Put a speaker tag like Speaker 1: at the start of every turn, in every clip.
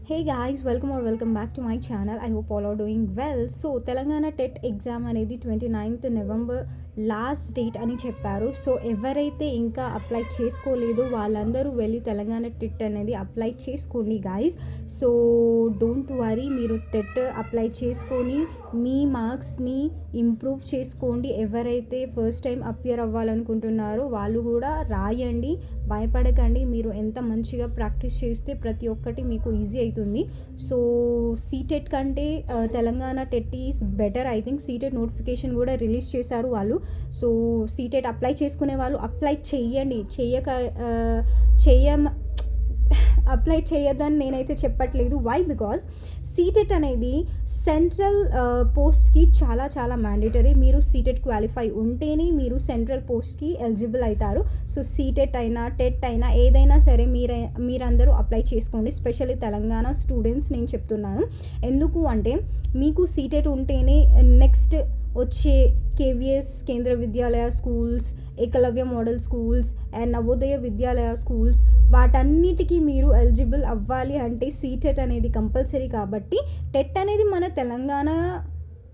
Speaker 1: Hey guys, welcome back to my channel. I hope all are doing well. So Telangana TET exam అనేది 29th November last date అని చెప్పారు. So ఎవరైతే ఇంకా apply చేసుకోలేదో వాళ్ళందరూ వెళ్ళి Telangana TET అనేది అప్లై చేసుకోండి గాయస్. సో డోంట్ వరీ, మీరు టెట్ అప్లై చేసుకొని మీ మార్క్స్ని ఇంప్రూవ్ చేసుకోండి. ఎవరైతే ఫస్ట్ టైం అపియర్ అవ్వాలనుకుంటున్నారో వాళ్ళు కూడా రాయండి, భయపడకండి. మీరు ఎంత మంచిగా ప్రాక్టీస్ చేస్తే ప్రతి ఒక్కటి మీకు ఈజీ అవుతుంది. సో సీటెట్ కంటే Telangana TET is better. I think CTET notification కూడా రిలీజ్ చేశారు వాళ్ళు. సో సీటెట్ అప్లై చేసుకునే వాళ్ళు అప్లై చెయ్యండి. అప్లై చేయొద్దని నేనైతే చెప్పట్లేదు. వై? బికాజ్ సీటెట్ అనేది సెంట్రల్ పోస్ట్కి చాలా చాలా మ్యాండేటరీ. మీరు సీటెట్ క్వాలిఫై ఉంటేనే మీరు సెంట్రల్ పోస్ట్కి ఎలిజిబుల్ అవుతారు. సో సీటెట్ అయినా టెట్ అయినా ఏదైనా సరే మీరందరూ అప్లై చేసుకోండి. స్పెషల్లీ తెలంగాణ స్టూడెంట్స్ నేను చెప్తున్నాను. ఎందుకు అంటే మీకు సీటెట్ ఉంటేనే నెక్స్ట్ వచ్చే KVS Kendriya Vidyalaya schools, Eklavya model schools and Navodaya Vidyalaya schools వాటన్నిటికీ మీరు ఎలిజిబుల్ అవ్వాలి అంటే సీటెట్ అనేది కంపల్సరీ. కాబట్టి టెట్ అనేది మన తెలంగాణ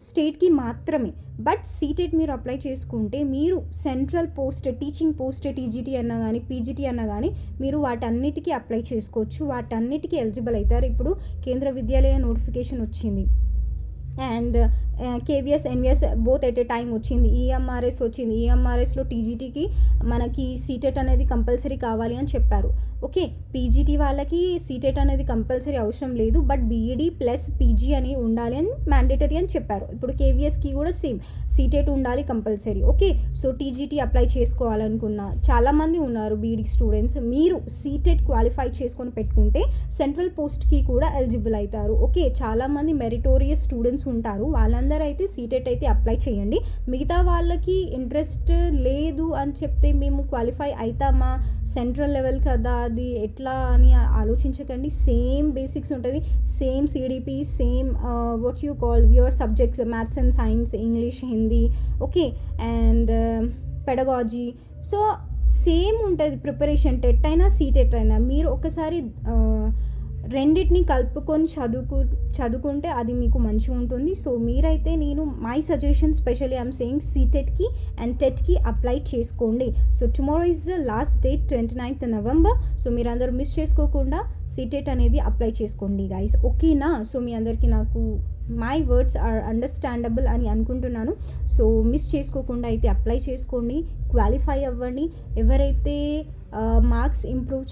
Speaker 1: స్టేట్కి మాత్రమే. బట్ సీటెట్ మీరు అప్లై చేసుకుంటే మీరు central post, teaching post, TGT అన్నా కానీ పీజీటీ అన్నా కానీ మీరు వాటన్నిటికీ అప్లై చేసుకోవచ్చు. వాటన్నిటికీ ఎలిజిబుల్ అవుతారు. ఇప్పుడు కేంద్ర విద్యాలయ నోటిఫికేషన్ వచ్చింది and KVS NVS both at a time వచ్చింది. ఈఎంఆర్ఎస్ వచ్చింది. ఈఎంఆర్ఎస్లో టీజీటీకి మనకి సీటెట్ అనేది కంపల్సరీ కావాలి అని చెప్పారు. ఓకే, పీజీటీ వాళ్ళకి సీటెట్ అనేది కంపల్సరీ అవసరం లేదు, బట్ బీఈడీ ప్లస్ పీజీ అని ఉండాలి అని మ్యాండేటరీ అని చెప్పారు. ఇప్పుడు కేవీఎస్కి కూడా సేమ్ సీటెట్ ఉండాలి compulsory. Okay, so TGT apply చేసుకోవాలనుకున్న చాలామంది ఉన్నారు బీఈడీ స్టూడెంట్స్. మీరు సీటెట్ క్వాలిఫై చేసుకొని పెట్టుకుంటే సెంట్రల్ పోస్ట్కి కూడా ఎలిజిబుల్ అవుతారు. ఓకే, చాలామంది మెరిటోరియస్ స్టూడెంట్స్ ఉంటారు. వాళ్ళందరూ అయితే సీటెట్ అయితే అప్లై చేయండి. మిగతా వాళ్ళకి ఇంట్రెస్ట్ లేదు అని చెప్తే మేము క్వాలిఫై అవుతామా, సెంట్రల్ లెవెల్ కదా అది ఎట్లా అని ఆలోచించకండి. సేమ్ బేసిక్స్ ఉంటుంది, same CDP, same what you call your subjects, maths and science, English, Hindi, okay, and pedagogy. So same ఉంటుంది ప్రిపరేషన్. టెట్ అయినా సీటెట్ అయినా మీరు ఒకసారి రెండింటిని కలుపుకొని చదువుకుంటే అది మీకు మంచిగా ఉంటుంది. సో మీరైతే నేను my suggestion specially I'm saying సీటెట్కి అండ్ టెట్కి అప్లై చేసుకోండి. So tomorrow is the last date 29th November. So మీరందరూ మిస్ చేసుకోకుండా సీటెట్ అనేది అప్లై చేసుకోండి గైస్. ఓకేనా? సో మీ అందరికీ నాకు మై వర్డ్స్ ఆర్ అండర్స్టాండబుల్ అని అనుకుంటున్నాను. సో మిస్ చేసుకోకుండా అయితే అప్లై చేసుకోండి, క్వాలిఫై అవ్వండి. ఎవరైతే మార్క్స్ ఇంప్రూవ్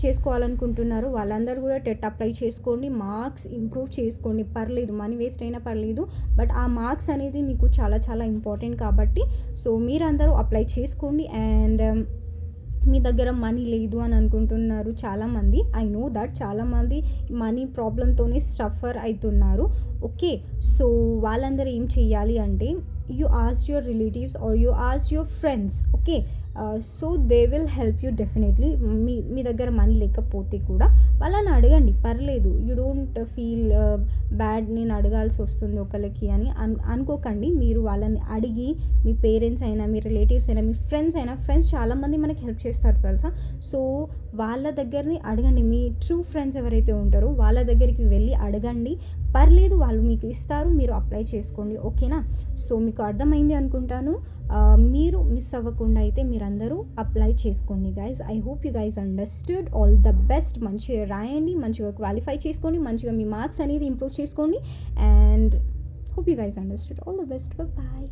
Speaker 1: చేసుకోవాలనుకుంటున్నారో వాళ్ళందరూ కూడా టెట్ అప్లై చేసుకోండి. మార్క్స్ ఇంప్రూవ్ చేసుకోండి, పర్లేదు, మనీ వేస్ట్ అయినా పర్లేదు, బట్ ఆ మార్క్స్ అనేది మీకు చాలా చాలా ఇంపార్టెంట్ కాబట్టి సో మీరందరూ అప్లై చేసుకోండి. అండ్ మీ దగ్గర మనీ లేదు అని అనుకుంటున్నారు చాలామంది. ఐ నో దట్ చాలామంది మనీ ప్రాబ్లంతోనే సఫర్ అవుతున్నారు. ఓకే, సో వాళ్ళందరూ ఏం చెయ్యాలి అంటే you ask your relatives or you ask your friends. Okay, so they will help you definitely. మీ దగ్గర మనీ లేకపోతే కూడా వాళ్ళని అడగండి, పర్లేదు. యూ డోంట్ ఫీల్ బ్యాడ్, నేను అడగాల్సి వస్తుంది ఒకరికి అని అనుకోకండి. మీరు వాళ్ళని అడిగి, మీ పేరెంట్స్ అయినా, మీ రిలేటివ్స్ అయినా, మీ ఫ్రెండ్స్ అయినా, ఫ్రెండ్స్ చాలామంది మనకి హెల్ప్ చేస్తారు తెలుసా. సో వాళ్ళ దగ్గరని అడగండి. మీ ట్రూ ఫ్రెండ్స్ ఎవరైతే ఉంటారో వాళ్ళ దగ్గరికి వెళ్ళి అడగండి, పర్లేదు, వాళ్ళు మీకు ఇస్తారు. మీరు అప్లై చేసుకోండి. ఓకేనా? సో మీకు అర్థమైంది అనుకుంటాను. మీరు మిస్ అవ్వకుండా అయితే మీరందరూ అప్లై చేసుకోండి guys. I hope you guys understood. All the best. మంచిగా రాయండి, మంచిగా క్వాలిఫై చేసుకోండి, మంచిగా మీ మార్క్స్ అనేది ఇంప్రూవ్ చేసుకోండి. And hope you guys understood. All the best. Bye.